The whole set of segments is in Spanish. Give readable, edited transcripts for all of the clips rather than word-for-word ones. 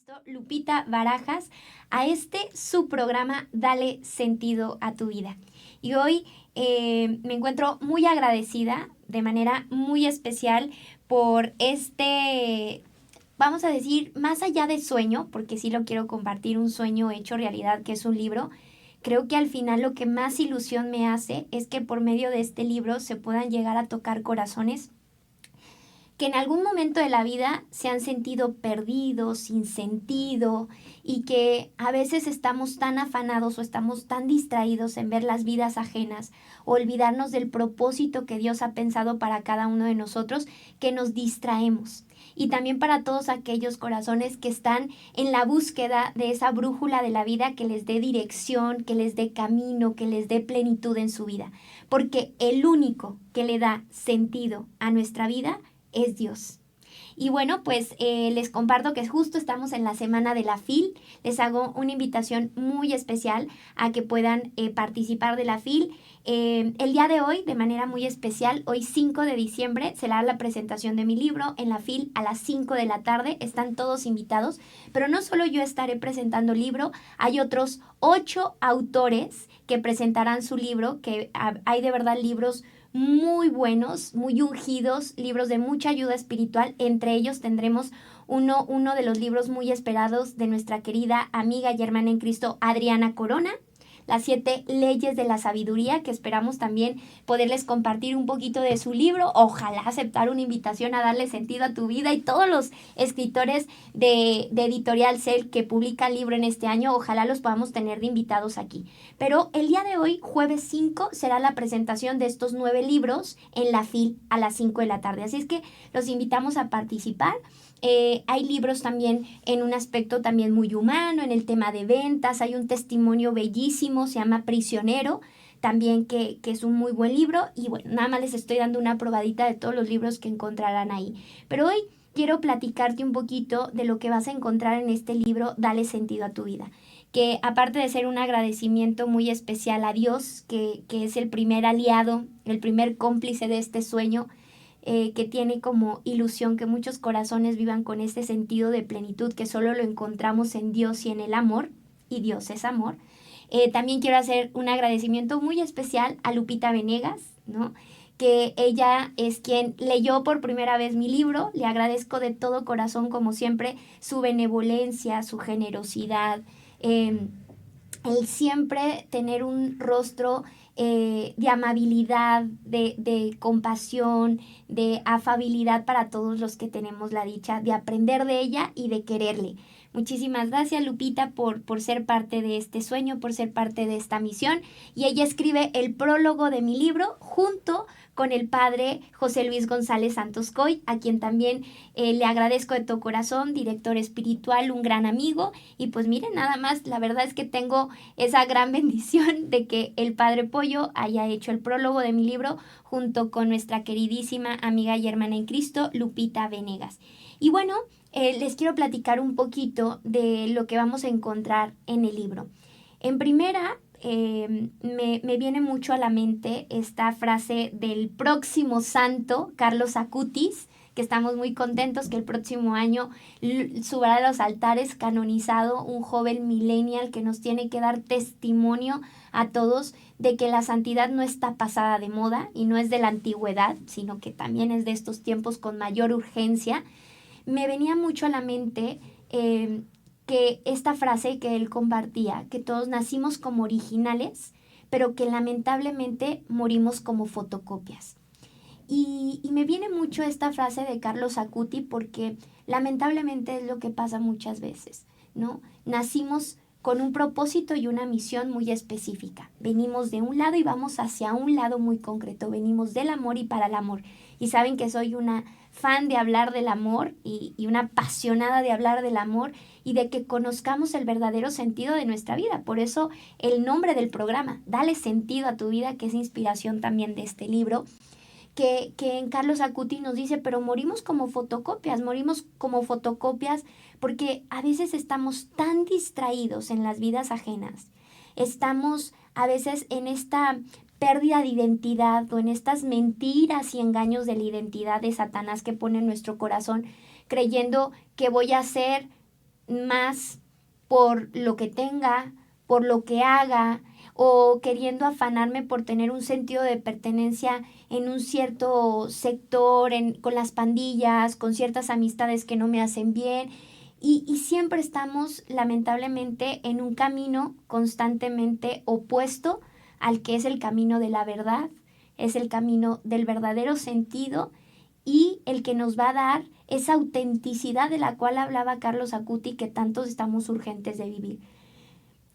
Cristo, Lupita Barajas, a su programa Dale Sentido a tu Vida. Y hoy me encuentro muy agradecida, de manera muy especial, por vamos a decir, más allá de sueño, porque sí lo quiero compartir, un sueño hecho realidad, que es un libro. Creo que al final lo que más ilusión me hace es que por medio de este libro se puedan llegar a tocar corazones que en algún momento de la vida se han sentido perdidos, sin sentido, y que a veces estamos tan afanados o estamos tan distraídos en ver las vidas ajenas o olvidarnos del propósito que Dios ha pensado para cada uno de nosotros, que nos distraemos. Y también para todos aquellos corazones que están en la búsqueda de esa brújula de la vida que les dé dirección, que les dé camino, que les dé plenitud en su vida. Porque el único que le da sentido a nuestra vida es Dios. Y bueno, pues les comparto que justo estamos en la semana de la FIL. Les hago una invitación muy especial a que puedan participar de la FIL. El día de hoy, de manera muy especial, hoy 5 de diciembre, será la presentación de mi libro en la FIL a las 5 de la tarde. Están todos invitados, pero no solo yo estaré presentando el libro, hay otros 8 autores que presentarán su libro, que hay de verdad libros muy buenos, muy ungidos, libros de mucha ayuda espiritual. Entre ellos tendremos uno de los libros muy esperados de nuestra querida amiga y hermana en Cristo, Adriana Corona, Las 7 leyes de la sabiduría, que esperamos también poderles compartir un poquito de su libro. Ojalá aceptar una invitación a darle sentido a tu vida, y todos los escritores de Editorial Cel que publican libro en este año, ojalá los podamos tener de invitados aquí. Pero el día de hoy, jueves 5, será la presentación de estos 9 libros en la FIL a las 5 de la tarde. Así es que los invitamos a participar. Hay libros también en un aspecto también muy humano, en el tema de ventas. Hay un testimonio bellísimo, se llama Prisionero, también que es un muy buen libro. Y bueno, nada más les estoy dando una probadita de todos los libros que encontrarán ahí. Pero hoy quiero platicarte un poquito de lo que vas a encontrar en este libro, Dale Sentido a tu Vida. Que aparte de ser un agradecimiento muy especial a Dios, que es el primer aliado, el primer cómplice de este sueño, que tiene como ilusión que muchos corazones vivan con este sentido de plenitud que solo lo encontramos en Dios y en el amor, y Dios es amor. También quiero hacer un agradecimiento muy especial a Lupita Venegas, ¿no?, que ella es quien leyó por primera vez mi libro. Le agradezco de todo corazón, como siempre, su benevolencia, su generosidad, el siempre tener un rostro de amabilidad, de compasión, de afabilidad para todos los que tenemos la dicha de aprender de ella y de quererle. Muchísimas gracias, Lupita, por ser parte de este sueño, por ser parte de esta misión. Y ella escribe el prólogo de mi libro junto con el padre José Luis González Santos Coy, a quien también le agradezco de todo corazón, director espiritual, un gran amigo. Y pues miren, nada más, la verdad es que tengo esa gran bendición de que el padre Pollo haya hecho el prólogo de mi libro junto con nuestra queridísima amiga y hermana en Cristo, Lupita Venegas. Y bueno, les quiero platicar un poquito de lo que vamos a encontrar en el libro. En primera, me viene mucho a la mente esta frase del próximo santo, Carlos Acutis, que estamos muy contentos que el próximo año suba a los altares canonizado, un joven millennial que nos tiene que dar testimonio a todos de que la santidad no está pasada de moda y no es de la antigüedad, sino que también es de estos tiempos con mayor urgencia. Me venía mucho a la mente que esta frase que él compartía, que todos nacimos como originales, pero que lamentablemente morimos como fotocopias. Y me viene mucho esta frase de Carlos Acuti porque lamentablemente es lo que pasa muchas veces, ¿no? Nacimos con un propósito y una misión muy específica. Venimos de un lado y vamos hacia un lado muy concreto. Venimos del amor y para el amor. Y saben que soy una fan de hablar del amor y una apasionada de hablar del amor y de que conozcamos el verdadero sentido de nuestra vida. Por eso el nombre del programa, Dale Sentido a tu Vida, que es inspiración también de este libro, que en Carlos Acuti nos dice, pero morimos como fotocopias porque a veces estamos tan distraídos en las vidas ajenas, estamos a veces en esta pérdida de identidad o en estas mentiras y engaños de la identidad de Satanás que pone en nuestro corazón, creyendo que voy a ser más por lo que tenga, por lo que haga, o queriendo afanarme por tener un sentido de pertenencia en un cierto sector, con las pandillas, con ciertas amistades que no me hacen bien. Y siempre estamos, lamentablemente, en un camino constantemente opuesto al que es el camino de la verdad, es el camino del verdadero sentido y el que nos va a dar esa autenticidad de la cual hablaba Carlos Acuti, que tantos estamos urgentes de vivir.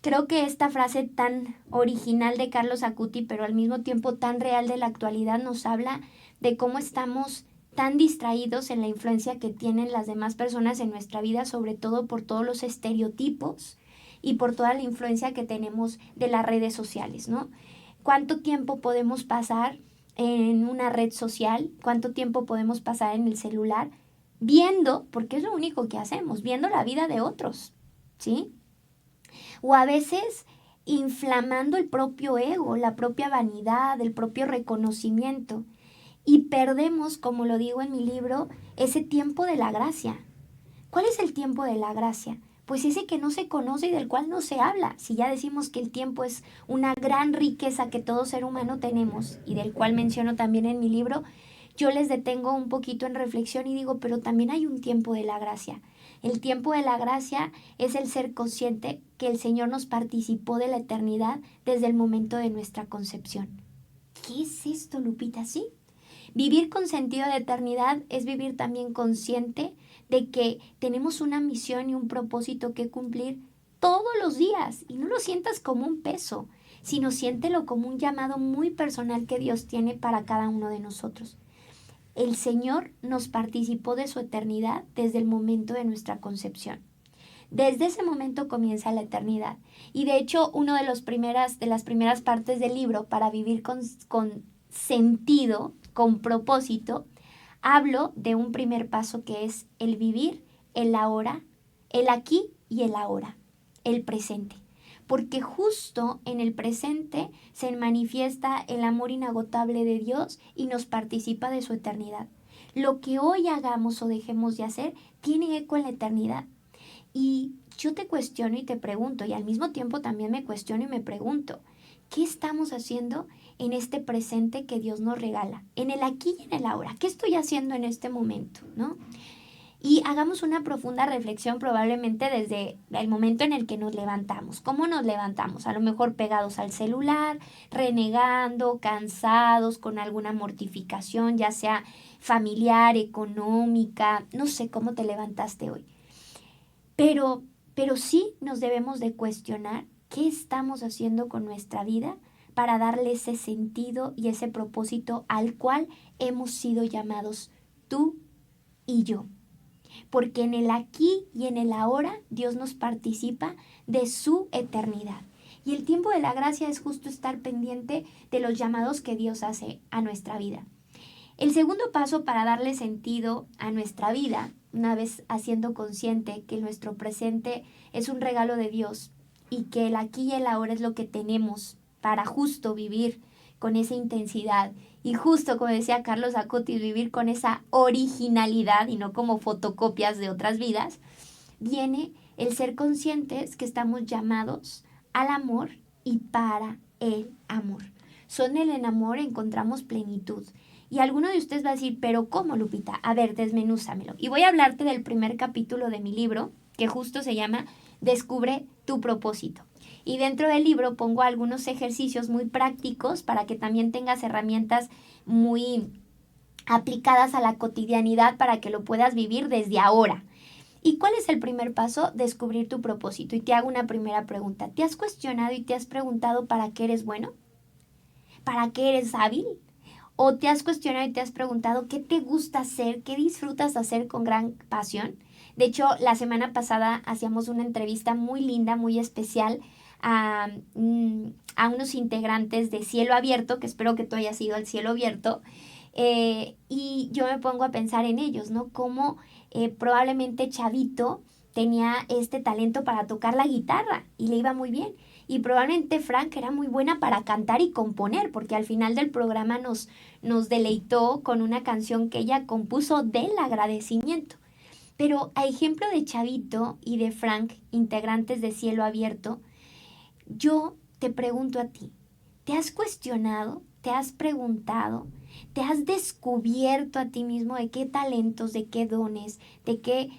Creo que esta frase tan original de Carlos Acuti, pero al mismo tiempo tan real de la actualidad, nos habla de cómo estamos tan distraídos en la influencia que tienen las demás personas en nuestra vida, sobre todo por todos los estereotipos y por toda la influencia que tenemos de las redes sociales, ¿no? ¿Cuánto tiempo podemos pasar en una red social? ¿Cuánto tiempo podemos pasar en el celular? Viendo, porque es lo único que hacemos, viendo la vida de otros, ¿sí? O a veces inflamando el propio ego, la propia vanidad, el propio reconocimiento. Y perdemos, como lo digo en mi libro, ese tiempo de la gracia. ¿Cuál es el tiempo de la gracia? Pues ese que no se conoce y del cual no se habla. Si ya decimos que el tiempo es una gran riqueza que todo ser humano tenemos y del cual menciono también en mi libro, yo les detengo un poquito en reflexión y digo, pero también hay un tiempo de la gracia. El tiempo de la gracia es el ser consciente que el Señor nos participó de la eternidad desde el momento de nuestra concepción. ¿Qué es esto, Lupita? ¿Sí? Vivir con sentido de eternidad es vivir también consciente de que tenemos una misión y un propósito que cumplir todos los días. Y no lo sientas como un peso, sino siéntelo como un llamado muy personal que Dios tiene para cada uno de nosotros. El Señor nos participó de su eternidad desde el momento de nuestra concepción. Desde ese momento comienza la eternidad. Y de hecho, una de las primeras partes del libro, para vivir con sentido, con propósito, hablo de un primer paso que es el vivir el ahora, el aquí y el ahora, el presente. Porque justo en el presente se manifiesta el amor inagotable de Dios y nos participa de su eternidad. Lo que hoy hagamos o dejemos de hacer tiene eco en la eternidad. Y yo te cuestiono y te pregunto, y al mismo tiempo también me cuestiono y me pregunto, ¿qué estamos haciendo en este presente que Dios nos regala? En el aquí y en el ahora. ¿Qué estoy haciendo en este momento? ¿No? Y hagamos una profunda reflexión probablemente desde el momento en el que nos levantamos. ¿Cómo nos levantamos? A lo mejor pegados al celular, renegando, cansados, con alguna mortificación, ya sea familiar, económica. No sé cómo te levantaste hoy. Pero sí nos debemos de cuestionar qué estamos haciendo con nuestra vida para darle ese sentido y ese propósito al cual hemos sido llamados tú y yo. Porque en el aquí y en el ahora Dios nos participa de su eternidad. Y el tiempo de la gracia es justo estar pendiente de los llamados que Dios hace a nuestra vida. El segundo paso para darle sentido a nuestra vida, una vez haciendo consciente que nuestro presente es un regalo de Dios y que el aquí y el ahora es lo que tenemos para justo vivir con esa intensidad y justo, como decía Carlos Acutis, vivir con esa originalidad y no como fotocopias de otras vidas, viene el ser conscientes que estamos llamados al amor y para el amor. Son en el amor encontramos plenitud. Y alguno de ustedes va a decir, pero ¿cómo, Lupita? A ver, desmenúzamelo. Y voy a hablarte del primer capítulo de mi libro, que justo se llama Descubre tu propósito. Y dentro del libro pongo algunos ejercicios muy prácticos para que también tengas herramientas muy aplicadas a la cotidianidad para que lo puedas vivir desde ahora. ¿Y cuál es el primer paso? Descubrir tu propósito. Y te hago una primera pregunta. ¿Te has cuestionado y te has preguntado para qué eres bueno? ¿Para qué eres hábil? ¿O te has cuestionado y te has preguntado qué te gusta hacer, qué disfrutas hacer con gran pasión? De hecho, la semana pasada hacíamos una entrevista muy linda, muy especial a unos integrantes de Cielo Abierto, que espero que tú hayas ido al Cielo Abierto, y yo me pongo a pensar en ellos, ¿no? Cómo probablemente Chavito tenía este talento para tocar la guitarra y le iba muy bien. Y probablemente Frank era muy buena para cantar y componer, porque al final del programa nos deleitó con una canción que ella compuso del agradecimiento. Pero a ejemplo de Chavito y de Frank, integrantes de Cielo Abierto, yo te pregunto a ti, ¿te has cuestionado? ¿Te has preguntado? ¿Te has descubierto a ti mismo de qué talentos, de qué dones, de qué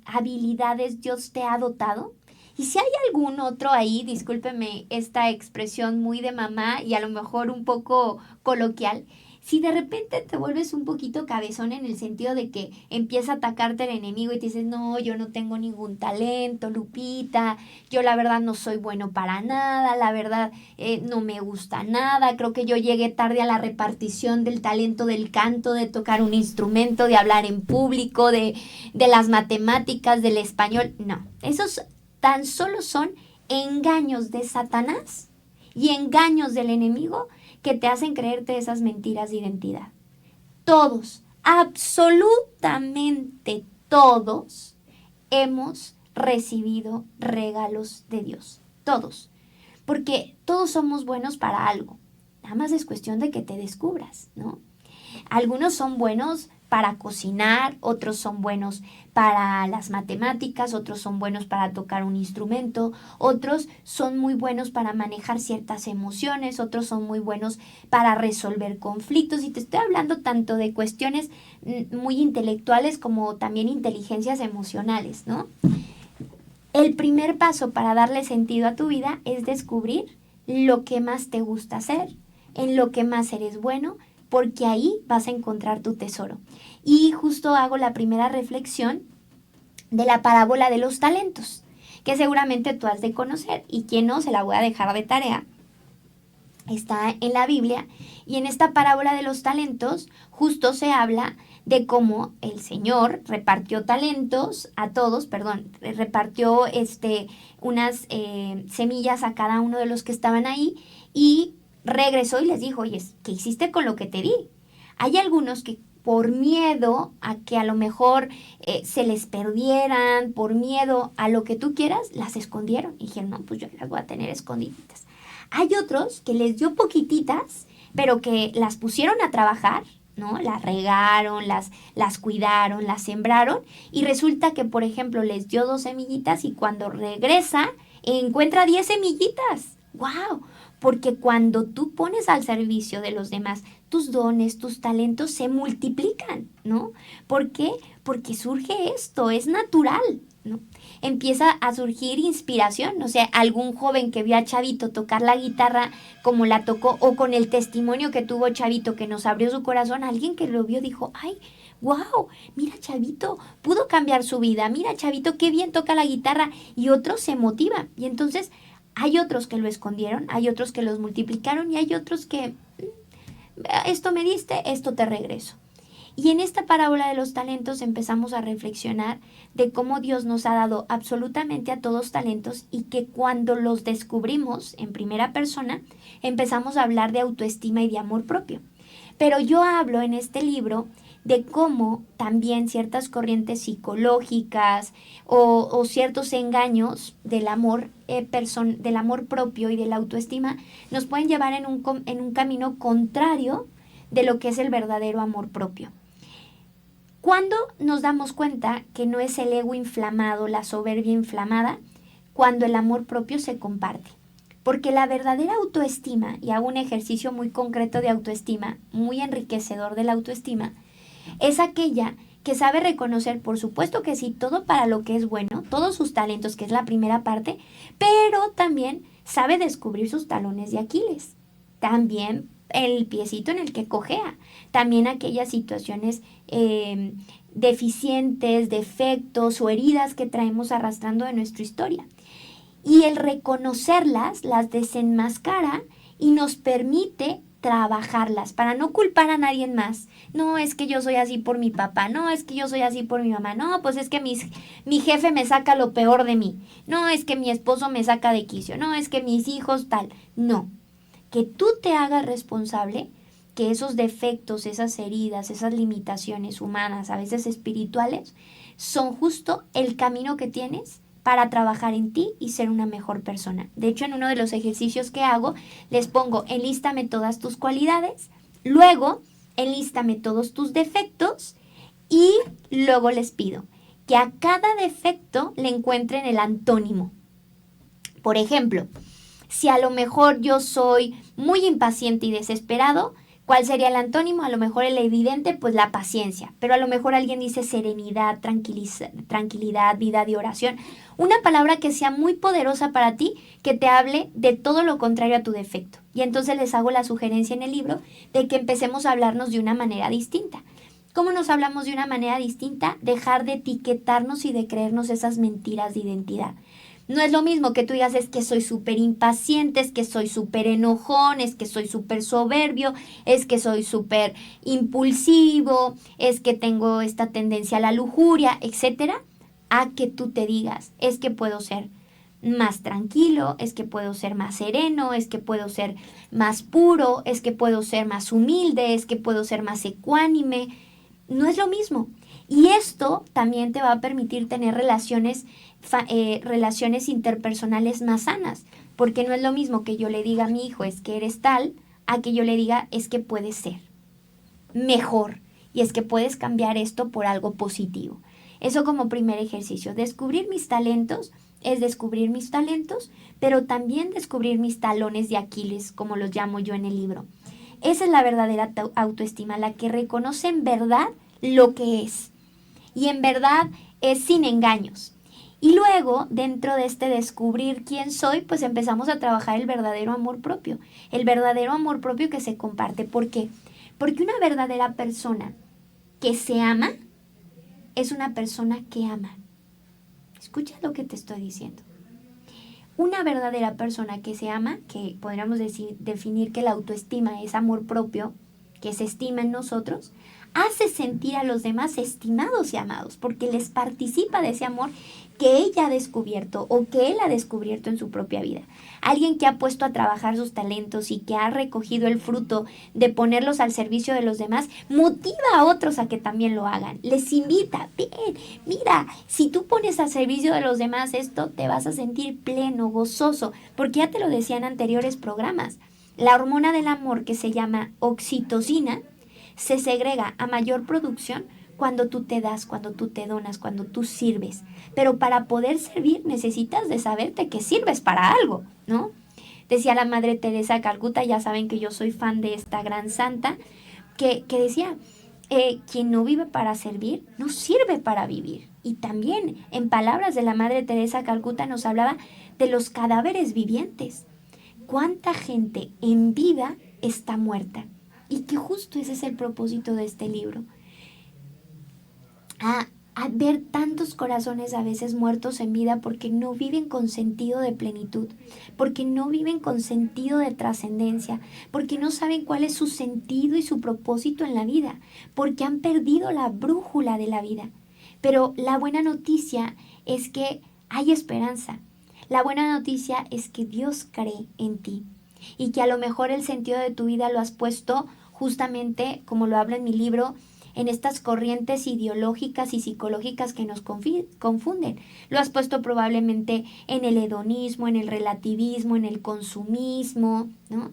habilidades Dios te ha dotado? Y si hay algún otro ahí, discúlpeme esta expresión muy de mamá y a lo mejor un poco coloquial, si de repente te vuelves un poquito cabezón en el sentido de que empieza a atacarte el enemigo y te dices, no, yo no tengo ningún talento, Lupita, yo la verdad no soy bueno para nada, la verdad no me gusta nada, creo que yo llegué tarde a la repartición del talento del canto, de tocar un instrumento, de hablar en público, de las matemáticas, del español. No, esos tan solo son engaños de Satanás y engaños del enemigo que te hacen creerte esas mentiras de identidad. Todos, absolutamente todos, hemos recibido regalos de Dios. Todos. Porque todos somos buenos para algo. Nada más es cuestión de que te descubras, ¿no? Algunos son buenos para cocinar, otros son buenos para las matemáticas, otros son buenos para tocar un instrumento, otros son muy buenos para manejar ciertas emociones, otros son muy buenos para resolver conflictos. Y te estoy hablando tanto de cuestiones muy intelectuales como también inteligencias emocionales, ¿no? El primer paso para darle sentido a tu vida es descubrir lo que más te gusta hacer, en lo que más eres bueno, porque ahí vas a encontrar tu tesoro. Y justo hago la primera reflexión de la parábola de los talentos, que seguramente tú has de conocer, y quien no, se la voy a dejar de tarea. Está en la Biblia, y en esta parábola de los talentos justo se habla de cómo el Señor repartió talentos a todos, repartió unas semillas a cada uno de los que estaban ahí, y regresó y les dijo, oye, ¿qué hiciste con lo que te di? Hay algunos que por miedo a que a lo mejor se les perdieran, por miedo a lo que tú quieras, las escondieron. Y dijeron, no, pues yo las voy a tener escondiditas. Hay otros que les dio poquititas, pero que las pusieron a trabajar, ¿no? Las regaron, las cuidaron, las sembraron, y resulta que, por ejemplo, les dio 2 semillitas y cuando regresa encuentra 10 semillitas. ¡Wow! Porque cuando tú pones al servicio de los demás tus dones, tus talentos se multiplican, ¿no? ¿Por qué? Porque surge esto, es natural, ¿no? Empieza a surgir inspiración, o sea, algún joven que vio a Chavito tocar la guitarra como la tocó, o con el testimonio que tuvo Chavito que nos abrió su corazón, alguien que lo vio dijo, ¡ay! ¡Wow! Mira, Chavito, pudo cambiar su vida, mira, Chavito, qué bien toca la guitarra, y otro se motiva, y entonces hay otros que lo escondieron, hay otros que los multiplicaron, y hay otros que esto me diste, esto te regreso. Y en esta parábola de los talentos empezamos a reflexionar de cómo Dios nos ha dado absolutamente a todos talentos, y que cuando los descubrimos en primera persona empezamos a hablar de autoestima y de amor propio. Pero yo hablo en este libro de cómo también ciertas corrientes psicológicas o ciertos engaños del amor, del amor propio y de la autoestima nos pueden llevar en un camino contrario de lo que es el verdadero amor propio. ¿Cuándo nos damos cuenta que no es el ego inflamado, la soberbia inflamada? Cuando el amor propio se comparte. Porque la verdadera autoestima, y hago un ejercicio muy concreto de autoestima, muy enriquecedor de la autoestima, es aquella que sabe reconocer, por supuesto que sí, todo para lo que es bueno, todos sus talentos, que es la primera parte, pero también sabe descubrir sus talones de Aquiles. También el piecito en el que cojea, también aquellas situaciones deficientes, defectos o heridas que traemos arrastrando de nuestra historia. Y el reconocerlas las desenmascara y nos permite trabajarlas para no culpar a nadie más. No, es que yo soy así por mi papá, no, es que yo soy así por mi mamá, no, pues es que mi jefe me saca lo peor de mí, no, es que mi esposo me saca de quicio, no, es que mis hijos tal. No, que tú te hagas responsable que esos defectos, esas heridas, esas limitaciones humanas, a veces espirituales, son justo el camino que tienes para trabajar en ti y ser una mejor persona. De hecho, en uno de los ejercicios que hago, les pongo, enlístame todas tus cualidades, luego enlístame todos tus defectos, y luego les pido, que a cada defecto le encuentren el antónimo. Por ejemplo, si a lo mejor yo soy muy impaciente y desesperado, ¿cuál sería el antónimo? A lo mejor el evidente, pues la paciencia. Pero a lo mejor alguien dice serenidad, tranquilidad, vida de oración. Una palabra que sea muy poderosa para ti, que te hable de todo lo contrario a tu defecto. Y entonces les hago la sugerencia en el libro de que empecemos a hablarnos de una manera distinta. ¿Cómo nos hablamos de una manera distinta? Dejar de etiquetarnos y de creernos esas mentiras de identidad. No es lo mismo que tú digas, es que soy súper impaciente, es que soy súper enojón, es que soy súper soberbio, es que soy súper impulsivo, es que tengo esta tendencia a la lujuria, etcétera, a que tú te digas, es que puedo ser más tranquilo, es que puedo ser más sereno, es que puedo ser más puro, es que puedo ser más humilde, es que puedo ser más ecuánime. No es lo mismo. Y esto también te va a permitir tener relaciones interpersonales más sanas, porque no es lo mismo que yo le diga a mi hijo es que eres tal, a que yo le diga es que puedes ser mejor y es que puedes cambiar esto por algo positivo. Eso como primer ejercicio. Descubrir mis talentos es descubrir mis talentos, pero también descubrir mis talones de Aquiles, como los llamo yo en el libro. Esa es la verdadera autoestima, la que reconoce en verdad lo que es. Y en verdad es sin engaños. Y luego, dentro de este descubrir quién soy, pues empezamos a trabajar el verdadero amor propio. El verdadero amor propio que se comparte. ¿Por qué? Porque una verdadera persona que se ama es una persona que ama. Escucha lo que te estoy diciendo. Una verdadera persona que se ama, que podríamos definir que la autoestima es amor propio, que se estima en nosotros, hace sentir a los demás estimados y amados, porque les participa de ese amor que ella ha descubierto o que él ha descubierto en su propia vida. Alguien que ha puesto a trabajar sus talentos y que ha recogido el fruto de ponerlos al servicio de los demás, motiva a otros a que también lo hagan. Les invita, ven, mira, si tú pones al servicio de los demás esto, te vas a sentir pleno, gozoso, porque ya te lo decía en anteriores programas. La hormona del amor, que se llama oxitocina, se segrega a mayor producción cuando tú te das, cuando tú te donas, cuando tú sirves. Pero para poder servir necesitas de saberte que sirves para algo, ¿no? Decía la Madre Teresa de Calcuta, ya saben que yo soy fan de esta gran santa, que decía, quien no vive para servir, no sirve para vivir. Y también, en palabras de la Madre Teresa de Calcuta, nos hablaba de los cadáveres vivientes. ¿Cuánta gente en vida está muerta? Y que justo ese es el propósito de este libro. A ver tantos corazones a veces muertos en vida porque no viven con sentido de plenitud, porque no viven con sentido de trascendencia, porque no saben cuál es su sentido y su propósito en la vida, porque han perdido la brújula de la vida. Pero la buena noticia es que hay esperanza. La buena noticia es que Dios cree en ti y que a lo mejor el sentido de tu vida lo has puesto justamente, como lo hablo en mi libro, en estas corrientes ideológicas y psicológicas que nos confunden. Lo has puesto probablemente en el hedonismo, en el relativismo, en el consumismo, ¿no?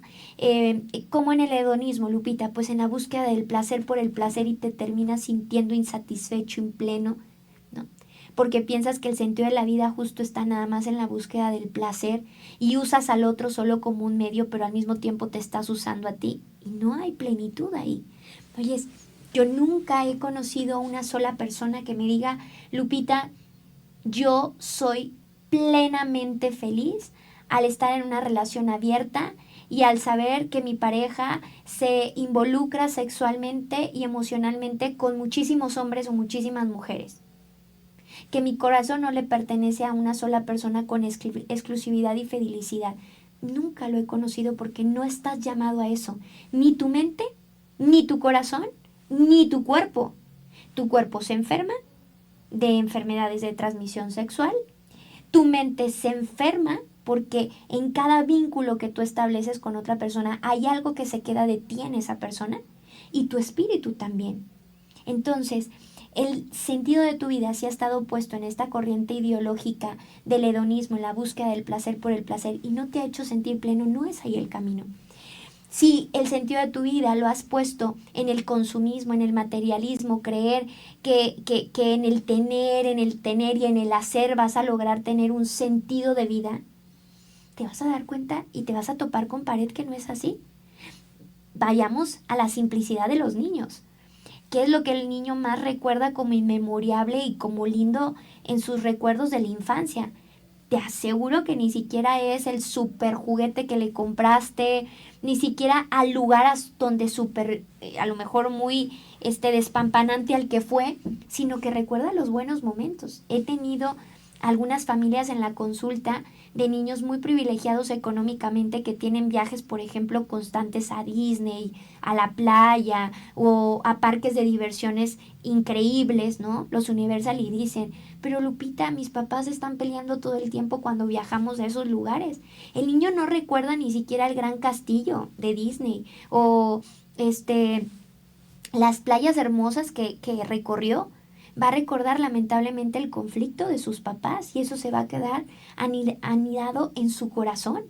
¿Cómo en el hedonismo, Lupita? Pues en la búsqueda del placer por el placer y te terminas sintiendo insatisfecho, impleno, ¿no? Porque piensas que el sentido de la vida justo está nada más en la búsqueda del placer y usas al otro solo como un medio, pero al mismo tiempo te estás usando a ti y no hay plenitud ahí. Oyes, yo nunca he conocido a una sola persona que me diga, Lupita, yo soy plenamente feliz al estar en una relación abierta y al saber que mi pareja se involucra sexualmente y emocionalmente con muchísimos hombres o muchísimas mujeres. Que mi corazón no le pertenece a una sola persona con exclusividad y felicidad. Nunca lo he conocido porque no estás llamado a eso. Ni tu mente, ni tu corazón, ni tu cuerpo. Tu cuerpo se enferma de enfermedades de transmisión sexual. Tu mente se enferma porque en cada vínculo que tú estableces con otra persona hay algo que se queda de ti en esa persona. Y tu espíritu también. Entonces, el sentido de tu vida, si ha estado puesto en esta corriente ideológica del hedonismo, en la búsqueda del placer por el placer, y no te ha hecho sentir pleno, no es ahí el camino. Si el sentido de tu vida lo has puesto en el consumismo, en el materialismo, creer que en el tener y en el hacer vas a lograr tener un sentido de vida, te vas a dar cuenta y te vas a topar con pared que no es así. Vayamos a la simplicidad de los niños. ¿Qué es lo que el niño más recuerda como inmemoriable y como lindo en sus recuerdos de la infancia? Te aseguro que ni siquiera es el super juguete que le compraste, ni siquiera al lugar donde super, a lo mejor muy despampanante al que fue, sino que recuerda los buenos momentos. He tenido algunas familias en la consulta de niños muy privilegiados económicamente que tienen viajes, por ejemplo, constantes a Disney, a la playa o a parques de diversiones increíbles, ¿no? Los Universal y dicen, pero Lupita, mis papás están peleando todo el tiempo cuando viajamos a esos lugares. El niño no recuerda ni siquiera el gran castillo de Disney o las playas hermosas que recorrió. Va a recordar lamentablemente el conflicto de sus papás y eso se va a quedar anidado en su corazón.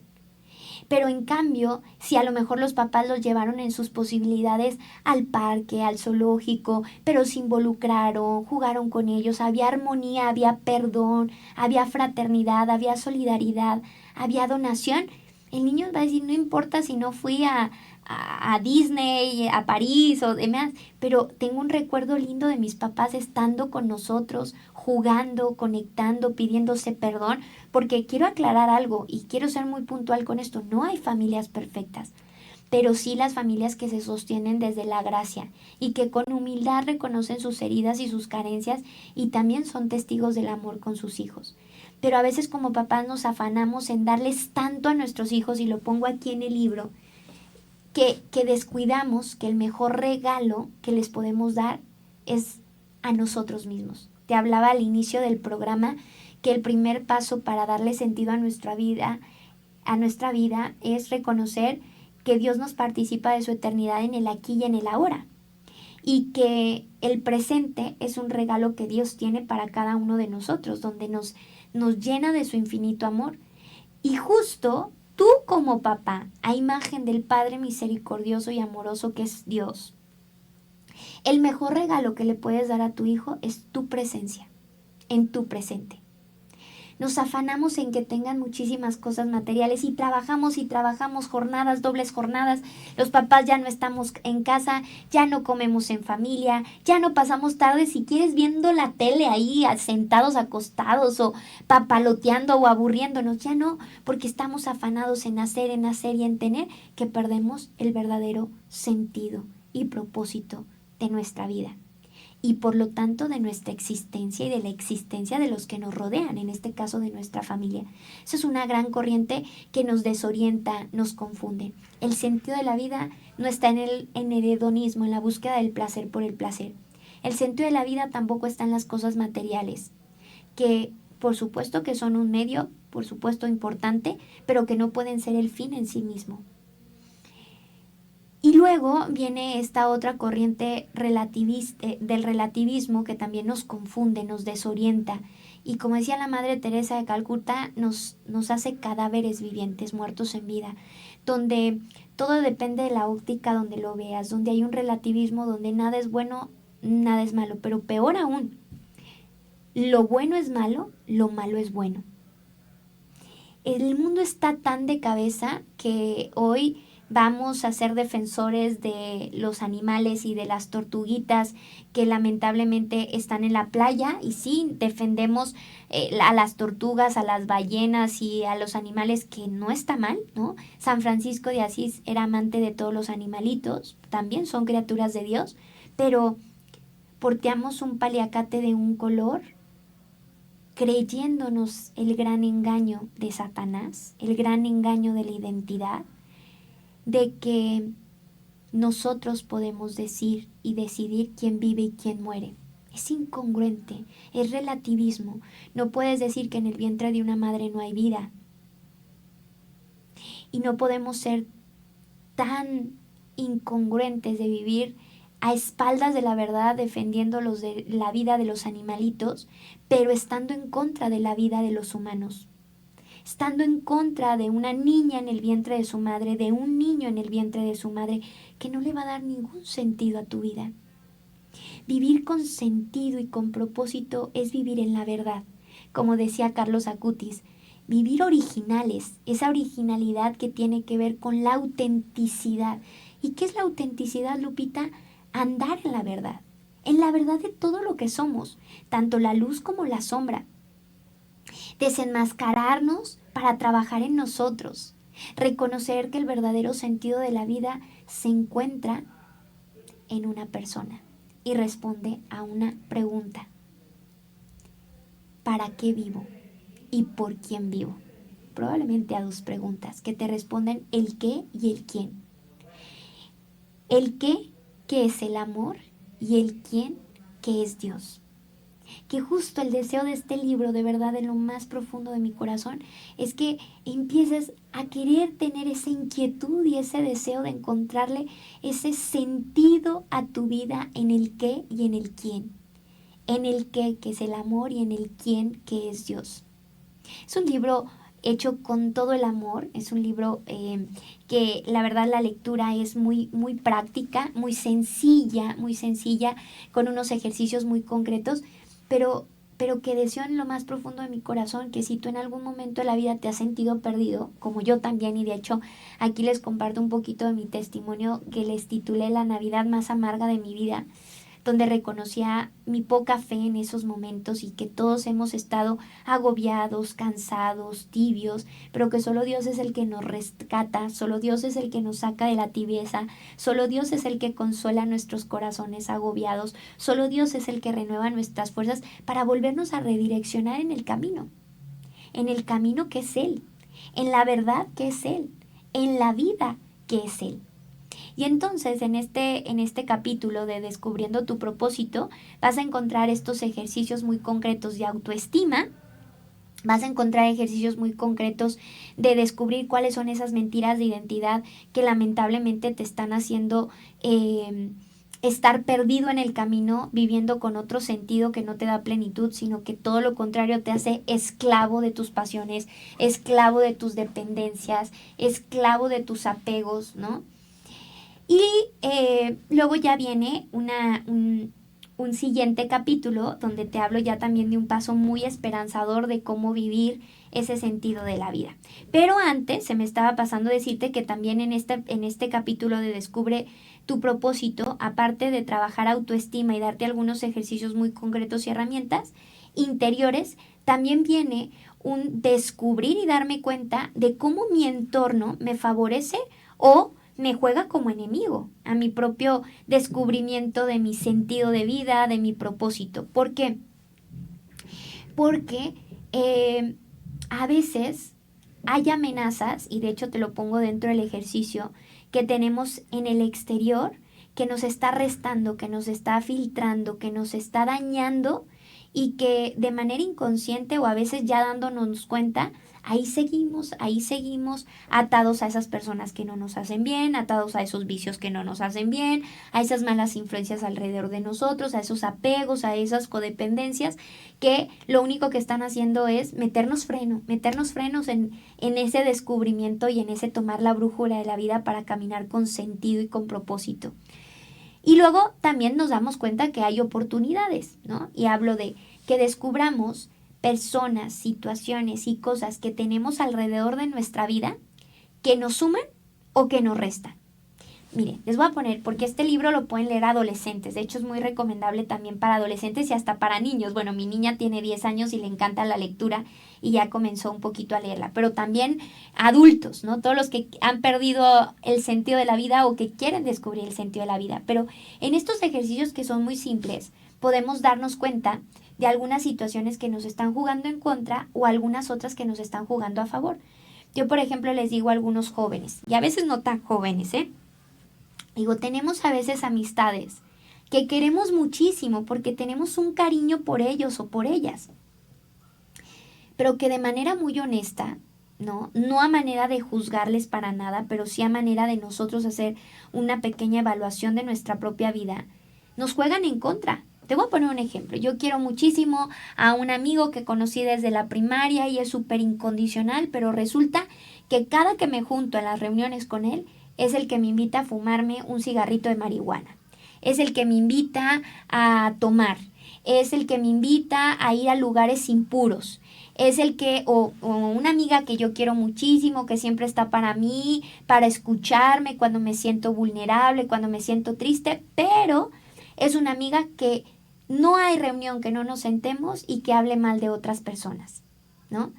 Pero en cambio, si a lo mejor los papás los llevaron en sus posibilidades al parque, al zoológico, pero se involucraron, jugaron con ellos, había armonía, había perdón, había fraternidad, había solidaridad, había donación, el niño va a decir, no importa si no fui a Disney, a París o demás, pero tengo un recuerdo lindo de mis papás estando con nosotros, jugando, conectando, pidiéndose perdón, porque quiero aclarar algo y quiero ser muy puntual con esto, no hay familias perfectas, pero sí las familias que se sostienen desde la gracia y que con humildad reconocen sus heridas y sus carencias y también son testigos del amor con sus hijos. Pero a veces como papás nos afanamos en darles tanto a nuestros hijos, y lo pongo aquí en el libro, que descuidamos que el mejor regalo que les podemos dar es a nosotros mismos. Te hablaba al inicio del programa que el primer paso para darle sentido a nuestra vida es reconocer que Dios nos participa de su eternidad en el aquí y en el ahora, y que el presente es un regalo que Dios tiene para cada uno de nosotros, donde nos llena de su infinito amor. Y justo tú como papá, a imagen del Padre misericordioso y amoroso que es Dios, el mejor regalo que le puedes dar a tu hijo es tu presencia, en tu presente. Nos afanamos en que tengan muchísimas cosas materiales y trabajamos jornadas, dobles jornadas. Los papás ya no estamos en casa, ya no comemos en familia, ya no pasamos tarde si quieres viendo la tele ahí, sentados, acostados o papaloteando o aburriéndonos. Ya no, porque estamos afanados en hacer y en tener, que perdemos el verdadero sentido y propósito de nuestra vida, y por lo tanto de nuestra existencia y de la existencia de los que nos rodean, en este caso de nuestra familia. Eso es una gran corriente que nos desorienta, nos confunde. El sentido de la vida no está en el hedonismo, en la búsqueda del placer por el placer. El sentido de la vida tampoco está en las cosas materiales, que por supuesto que son un medio, por supuesto importante, pero que no pueden ser el fin en sí mismo. Y luego viene esta otra corriente del relativismo que también nos confunde, nos desorienta. Y como decía la Madre Teresa de Calcuta, nos hace cadáveres vivientes, muertos en vida, donde todo depende de la óptica donde lo veas, donde hay un relativismo, donde nada es bueno, nada es malo. Pero peor aún, lo bueno es malo, lo malo es bueno. El mundo está tan de cabeza que hoy vamos a ser defensores de los animales y de las tortuguitas que lamentablemente están en la playa, y sí, defendemos a las tortugas, a las ballenas y a los animales, que no está mal, ¿no? San Francisco de Asís era amante de todos los animalitos, también son criaturas de Dios, pero porteamos un paliacate de un color creyéndonos el gran engaño de Satanás, el gran engaño de la identidad, de que nosotros podemos decir y decidir quién vive y quién muere. Es incongruente, es relativismo. No puedes decir que en el vientre de una madre no hay vida. Y no podemos ser tan incongruentes de vivir a espaldas de la verdad, defendiendo la vida de los animalitos, pero estando en contra de la vida de los humanos. estando en contra de una niña en el vientre de su madre, de un niño en el vientre de su madre, que no le va a dar ningún sentido a tu vida. Vivir con sentido y con propósito es vivir en la verdad. Como decía Carlos Acutis, vivir originales, esa originalidad que tiene que ver con la autenticidad. ¿Y qué es la autenticidad, Lupita? Andar en la verdad de todo lo que somos, tanto la luz como la sombra. Desenmascararnos para trabajar en nosotros. Reconocer que el verdadero sentido de la vida se encuentra en una persona y responde a una pregunta. ¿Para qué vivo? ¿Y por quién vivo? Probablemente a 2 preguntas que te responden el qué y el quién. El qué, que es el amor, y el quién, que es Dios. Que justo el deseo de este libro, de verdad, en lo más profundo de mi corazón, es que empieces a querer tener esa inquietud y ese deseo de encontrarle ese sentido a tu vida en el qué y en el quién. En el qué, que es el amor, y en el quién, que es Dios. Es un libro hecho con todo el amor, es un libro que la verdad la lectura es muy, muy práctica, muy sencilla, con unos ejercicios muy concretos, pero que deseo en lo más profundo de mi corazón que si tú en algún momento de la vida te has sentido perdido, como yo también, y de hecho aquí les comparto un poquito de mi testimonio que les titulé La Navidad más amarga de mi vida, donde reconocía mi poca fe en esos momentos y que todos hemos estado agobiados, cansados, tibios, pero que solo Dios es el que nos rescata, solo Dios es el que nos saca de la tibieza, solo Dios es el que consuela nuestros corazones agobiados, solo Dios es el que renueva nuestras fuerzas para volvernos a redireccionar en el camino que es Él, en la verdad que es Él, en la vida que es Él. Y entonces en este capítulo de Descubriendo tu propósito vas a encontrar estos ejercicios muy concretos de autoestima, vas a encontrar ejercicios muy concretos de descubrir cuáles son esas mentiras de identidad que lamentablemente te están haciendo estar perdido en el camino, viviendo con otro sentido que no te da plenitud, sino que todo lo contrario te hace esclavo de tus pasiones, esclavo de tus dependencias, esclavo de tus apegos, ¿no? Y luego ya viene un siguiente capítulo donde te hablo ya también de un paso muy esperanzador de cómo vivir ese sentido de la vida. Pero antes se me estaba pasando decirte que también en este capítulo de Descubre tu propósito, aparte de trabajar autoestima y darte algunos ejercicios muy concretos y herramientas interiores, también viene un descubrir y darme cuenta de cómo mi entorno me favorece o me juega como enemigo a mi propio descubrimiento de mi sentido de vida, de mi propósito. ¿Por qué? Porque a veces hay amenazas, y de hecho te lo pongo dentro del ejercicio, que tenemos en el exterior, que nos está restando, que nos está filtrando, que nos está dañando y que de manera inconsciente o a veces ya dándonos cuenta, ahí seguimos atados a esas personas que no nos hacen bien, atados a esos vicios que no nos hacen bien, a esas malas influencias alrededor de nosotros, a esos apegos, a esas codependencias que lo único que están haciendo es meternos frenos en ese descubrimiento y en ese tomar la brújula de la vida para caminar con sentido y con propósito. Y luego también nos damos cuenta que hay oportunidades, ¿no? Y hablo de que descubramos personas, situaciones y cosas que tenemos alrededor de nuestra vida que nos suman o que nos restan. Miren, les voy a poner, porque este libro lo pueden leer adolescentes, de hecho es muy recomendable también para adolescentes y hasta para niños. Bueno, mi niña tiene 10 años y le encanta la lectura y ya comenzó un poquito a leerla, pero también adultos, ¿no? Todos los que han perdido el sentido de la vida o que quieren descubrir el sentido de la vida. Pero en estos ejercicios que son muy simples, podemos darnos cuenta de algunas situaciones que nos están jugando en contra o algunas otras que nos están jugando a favor. Yo, por ejemplo, les digo a algunos jóvenes, y a veces no tan jóvenes, digo, tenemos a veces amistades que queremos muchísimo porque tenemos un cariño por ellos o por ellas, pero que de manera muy honesta, ¿no? No a manera de juzgarles para nada, pero sí a manera de nosotros hacer una pequeña evaluación de nuestra propia vida, nos juegan en contra. Te voy a poner un ejemplo. Yo quiero muchísimo a un amigo que conocí desde la primaria y es súper incondicional, pero resulta que cada que me junto en las reuniones con él, es el que me invita a fumarme un cigarrito de marihuana. Es el que me invita a tomar. Es el que me invita a ir a lugares impuros. Es el que, o una amiga que yo quiero muchísimo, que siempre está para mí, para escucharme cuando me siento vulnerable, cuando me siento triste, pero es una amiga que no hay reunión que no nos sentemos y que hable mal de otras personas, ¿no?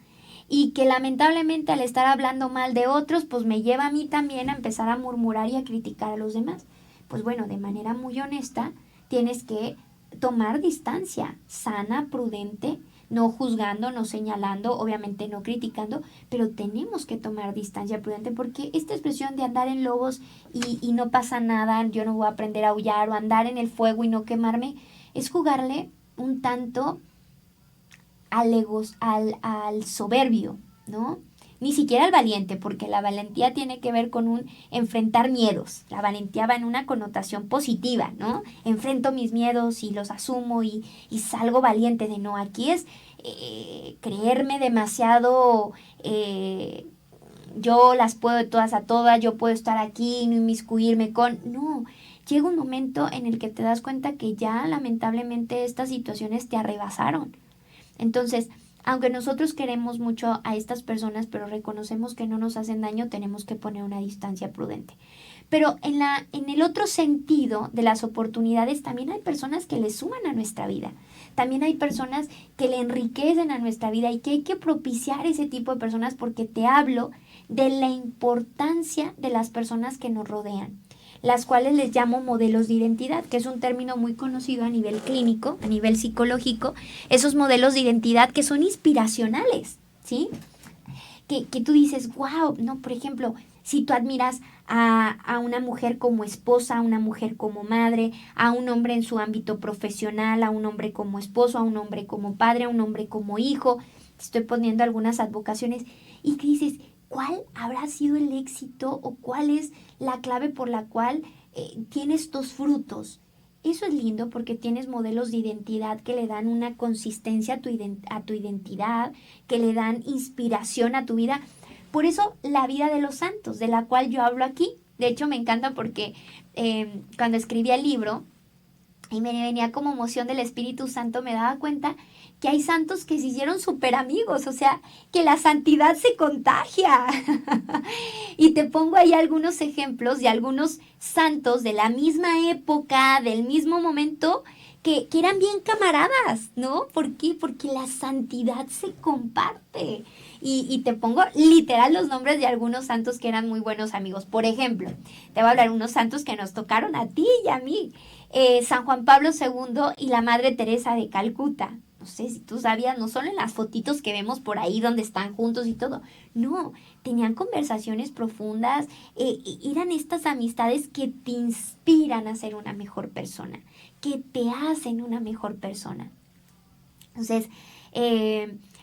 Y que lamentablemente al estar hablando mal de otros, pues me lleva a mí también a empezar a murmurar y a criticar a los demás. Pues bueno, de manera muy honesta, tienes que tomar distancia, sana, prudente, no juzgando, no señalando, obviamente no criticando, pero tenemos que tomar distancia prudente porque esta expresión de andar en lobos y no pasa nada, yo no voy a aprender a aullar o andar en el fuego y no quemarme, es jugarle un tanto al soberbio, ¿no? Ni siquiera al valiente, porque la valentía tiene que ver con un enfrentar miedos. La valentía va en una connotación positiva, ¿no? Enfrento mis miedos y los asumo y salgo valiente de no. Aquí es creerme demasiado, yo las puedo de todas a todas, yo puedo estar aquí, no inmiscuirme con... No, llega un momento en el que te das cuenta que ya lamentablemente estas situaciones te arrebasaron. Entonces, aunque nosotros queremos mucho a estas personas, pero reconocemos que no nos hacen daño, tenemos que poner una distancia prudente. Pero en el otro sentido de las oportunidades, también hay personas que le suman a nuestra vida. También hay personas que le enriquecen a nuestra vida y que hay que propiciar ese tipo de personas porque te hablo de la importancia de las personas que nos rodean, las cuales les llamo modelos de identidad, que es un término muy conocido a nivel clínico, a nivel psicológico, esos modelos de identidad que son inspiracionales, ¿sí? Que tú dices, wow, no, por ejemplo, si tú admiras a una mujer como esposa, a una mujer como madre, a un hombre en su ámbito profesional, a un hombre como esposo, a un hombre como padre, a un hombre como hijo, estoy poniendo algunas advocaciones, y que dices, ¿cuál habrá sido el éxito o cuál es la clave por la cual tienes estos frutos? Eso es lindo porque tienes modelos de identidad que le dan una consistencia a tu identidad, que le dan inspiración a tu vida. Por eso la vida de los santos, de la cual yo hablo aquí. De hecho, me encanta porque cuando escribí el libro y me venía como emoción del Espíritu Santo, me daba cuenta que hay santos que se hicieron súper amigos, o sea, que la santidad se contagia. Y te pongo ahí algunos ejemplos de algunos santos de la misma época, del mismo momento, que eran bien camaradas, ¿no? ¿Por qué? Porque la santidad se comparte. Y te pongo literal los nombres de algunos santos que eran muy buenos amigos. Por ejemplo, te voy a hablar de unos santos que nos tocaron a ti y a mí. San Juan Pablo II y la Madre Teresa de Calcuta. No sé si tú sabías, no solo en las fotitos que vemos por ahí donde están juntos y todo. No, tenían conversaciones profundas. Eran estas amistades que te inspiran a ser una mejor persona, que te hacen una mejor persona. Entonces,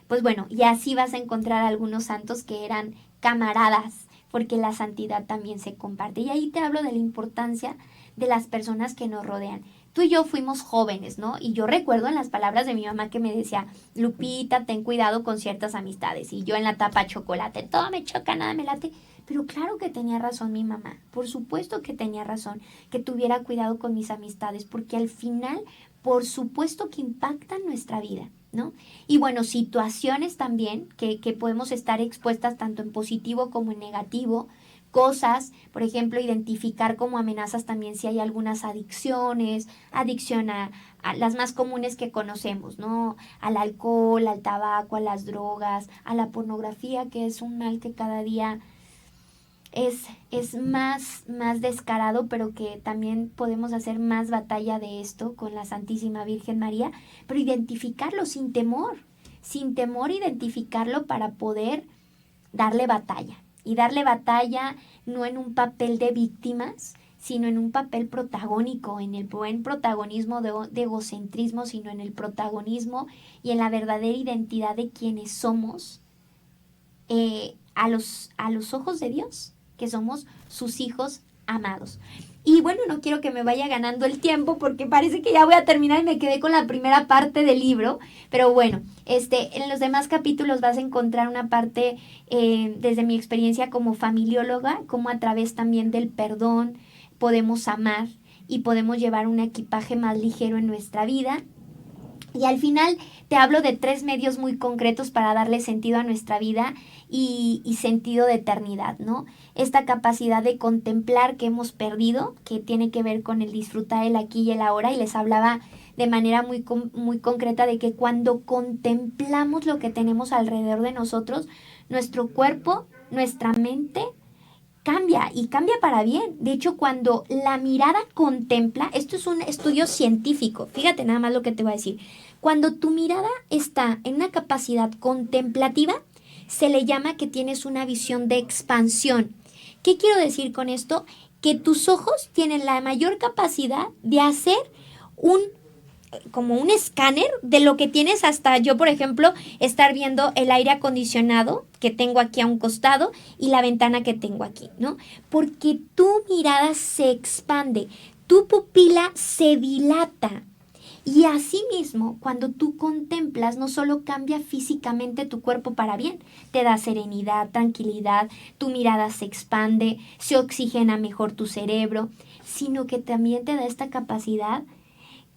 pues bueno, y así vas a encontrar algunos santos que eran camaradas, porque la santidad también se comparte. Y ahí te hablo de la importancia de las personas que nos rodean. Tú y yo fuimos jóvenes, ¿no? Y yo recuerdo en las palabras de mi mamá que me decía, Lupita, ten cuidado con ciertas amistades. Y yo en la tapa chocolate, todo me choca, nada me late. Pero claro que tenía razón mi mamá, por supuesto que tenía razón, que tuviera cuidado con mis amistades, porque al final, por supuesto que impactan nuestra vida, ¿no? Y bueno, situaciones también que podemos estar expuestas tanto en positivo como en negativo, cosas, por ejemplo, identificar como amenazas también si hay algunas adicciones, adicción a las más comunes que conocemos, ¿no? Al alcohol, al tabaco, a las drogas, a la pornografía, que es un mal que cada día es más descarado, pero que también podemos hacer más batalla de esto con la Santísima Virgen María, pero identificarlo sin temor identificarlo para poder darle batalla. Y darle batalla no en un papel de víctimas, sino en un papel protagónico, en el buen protagonismo de egocentrismo, sino en el protagonismo y en la verdadera identidad de quienes somos a los ojos de Dios, que somos sus hijos amados. Y bueno, no quiero que me vaya ganando el tiempo porque parece que ya voy a terminar y me quedé con la primera parte del libro. Pero bueno, en los demás capítulos vas a encontrar una parte desde mi experiencia como familióloga, como a través también del perdón podemos amar y podemos llevar un equipaje más ligero en nuestra vida. Y al final te hablo de 3 medios muy concretos para darle sentido a nuestra vida y sentido de eternidad, ¿no? Esta capacidad de contemplar que hemos perdido, que tiene que ver con el disfrutar el aquí y el ahora, y les hablaba de manera muy concreta de que cuando contemplamos lo que tenemos alrededor de nosotros, nuestro cuerpo, nuestra mente, cambia y cambia para bien. De hecho, cuando la mirada contempla, esto es un estudio científico, fíjate nada más lo que te voy a decir. Cuando tu mirada está en una capacidad contemplativa, se le llama que tienes una visión de expansión. ¿Qué quiero decir con esto? Que tus ojos tienen la mayor capacidad de hacer como un escáner de lo que tienes hasta yo, por ejemplo, estar viendo el aire acondicionado que tengo aquí a un costado y la ventana que tengo aquí, ¿no? Porque tu mirada se expande, tu pupila se dilata. Y asimismo, cuando tú contemplas, no solo cambia físicamente tu cuerpo para bien, te da serenidad, tranquilidad, tu mirada se expande, se oxigena mejor tu cerebro, sino que también te da esta capacidad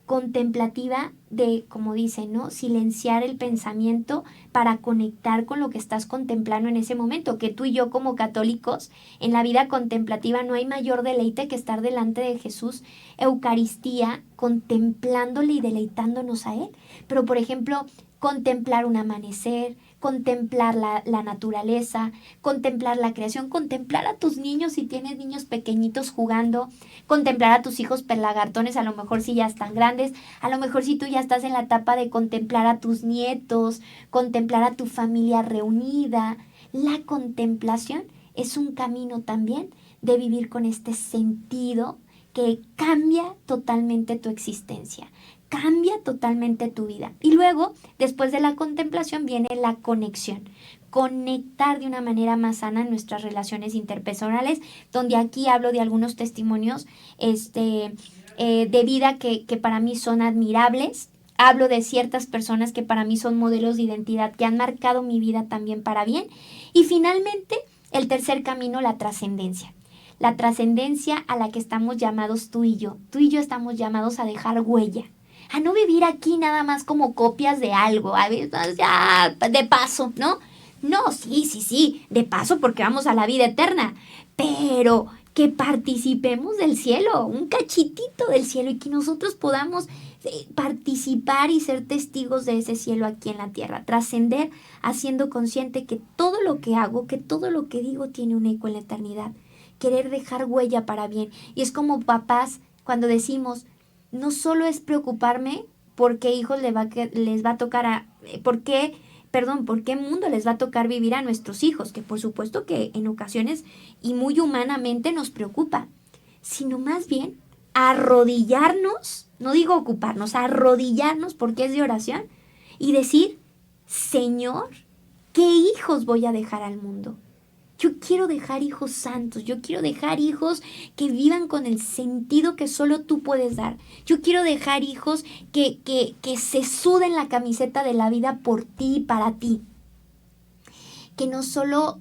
contemplativa de, como dicen, ¿no? Silenciar el pensamiento para conectar con lo que estás contemplando en ese momento, que tú y yo como católicos en la vida contemplativa no hay mayor deleite que estar delante de Jesús, Eucaristía, contemplándole y deleitándonos a Él. Pero, por ejemplo, contemplar un amanecer, contemplar la naturaleza, contemplar la creación, contemplar a tus niños si tienes niños pequeñitos jugando, contemplar a tus hijos pelagartones, a lo mejor si ya están grandes, a lo mejor si tú ya estás en la etapa de contemplar a tus nietos, contemplar a tu familia reunida. La contemplación es un camino también de vivir con este sentido que cambia totalmente tu existencia, cambia totalmente tu vida. Y luego, después de la contemplación, viene la conexión. Conectar de una manera más sana nuestras relaciones interpersonales, donde aquí hablo de algunos testimonios de vida que para mí son admirables. Hablo de ciertas personas que para mí son modelos de identidad que han marcado mi vida también para bien. Y finalmente, el tercer camino, la trascendencia. La trascendencia a la que estamos llamados tú y yo. Tú y yo estamos llamados a dejar huella, a no vivir aquí nada más como copias de algo, a veces ya de paso, ¿no? No, sí, de paso porque vamos a la vida eterna, pero que participemos del cielo, un cachitito del cielo y que nosotros podamos participar y ser testigos de ese cielo aquí en la tierra, trascender haciendo consciente que todo lo que hago, que todo lo que digo tiene un eco en la eternidad, querer dejar huella para bien. Y es como papás cuando decimos, no solo es preocuparme por qué hijos les va a tocar por qué mundo les va a tocar vivir a nuestros hijos, que por supuesto que en ocasiones y muy humanamente nos preocupa, sino más bien arrodillarnos, no digo ocuparnos, arrodillarnos porque es de oración y decir, Señor, ¿qué hijos voy a dejar al mundo? Yo quiero dejar hijos santos, yo quiero dejar hijos que vivan con el sentido que solo tú puedes dar. Yo quiero dejar hijos que se suden la camiseta de la vida por ti y para ti. Que no solo,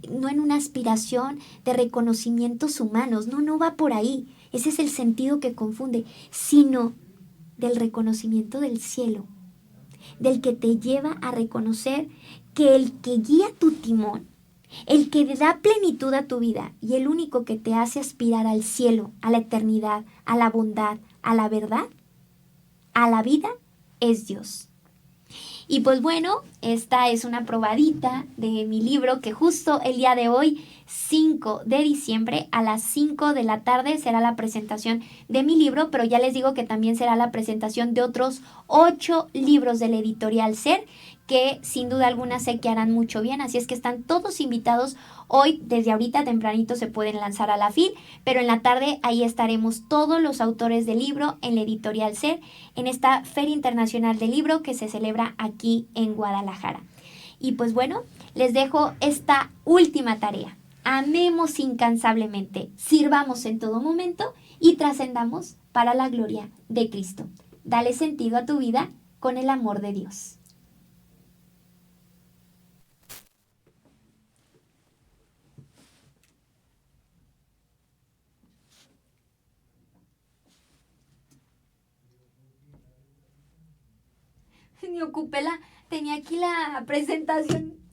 no en una aspiración de reconocimientos humanos, no va por ahí. Ese es el sentido que confunde, sino del reconocimiento del cielo, del que te lleva a reconocer que el que guía tu timón, el que da plenitud a tu vida y el único que te hace aspirar al cielo, a la eternidad, a la bondad, a la verdad, a la vida, es Dios. Y pues bueno, esta es una probadita de mi libro que justo el día de hoy, 5 de diciembre, a las 5 de la tarde será la presentación de mi libro, pero ya les digo que también será la presentación de otros 8 libros de la editorial SER, que sin duda alguna sé que harán mucho bien, así es que están todos invitados. Hoy, desde ahorita tempranito, se pueden lanzar a la FIL, pero en la tarde ahí estaremos todos los autores del libro en la editorial SER, en esta Feria Internacional del Libro que se celebra aquí en Guadalajara. Y pues bueno, les dejo esta última tarea. Amemos incansablemente, sirvamos en todo momento y trascendamos para la gloria de Cristo. Dale sentido a tu vida con el amor de Dios. Ni ocupé tenía aquí la presentación